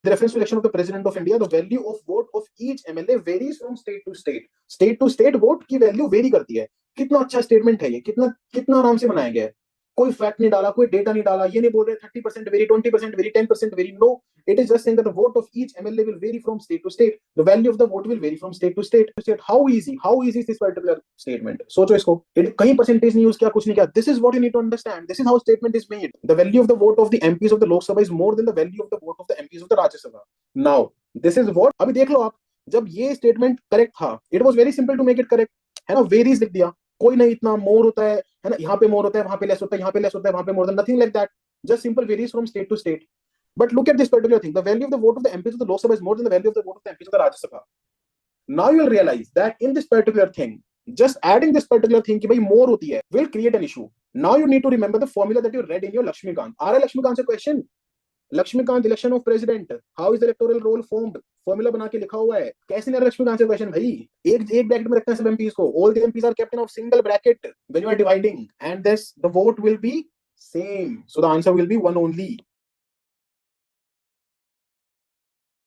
with reference to election of the president of India, the value of vote of each MLA varies from state to state. State to state vote की value very करती है. कितना अच्छा statement है ये, कितना कितना आराम से बनाया गया है. कोई फैक्ट नहीं डाला, कोई डेटा नहीं डाला, ये नहीं बोल रहे 30% very, 20% very, 10% very. No, it is just saying that the vote of each MLA will vary from state to state. The value of the vote will vary from state to state. How easy is this particular statement? सोचो इसको. कहीं percentage नहीं use किया, कुछ नहीं किया. This is what you need to understand. This is how statement is made. The value of the vote of the MPs of the Lok Sabha is more than the value of the vote of the MPs of the Rajya Sabha. Now, this is what. अभी देख लो आप, जब ये statement correct था, it was very simple to make it correct. है ना, varies लिख दिया. कोई नहीं, इतना मोर होता है ना, यहाँ पे मोर होता है, वहां पे लेस होता है, यहाँ पे लेस होता है, वहां पे more, nothing like that. Just simple varies from state to state. But look at this particular thing. The value of the vote of the MPs of the Lok Sabha is more than the value of the vote of the MPs of the Rajya Sabha. Now you will realize that in this particular thing, just adding this particular thing कि भाई more होती है, will create an issue. Now you need to remember the formula that you read in your Lakshmikant. RL Lakshmikant से question. Lakshmikant election of president, how is the electoral roll formed, formula बना के लिखा हुआ है. कैसे नहीं लक्ष्मीकांत से क्वेश्चन भाई. एक ब्रैकेट में रखते हैं सब एमपीस को. All the MPs are kept in of single bracket when you are dividing, and this the vote will be same. So the answer will be one only.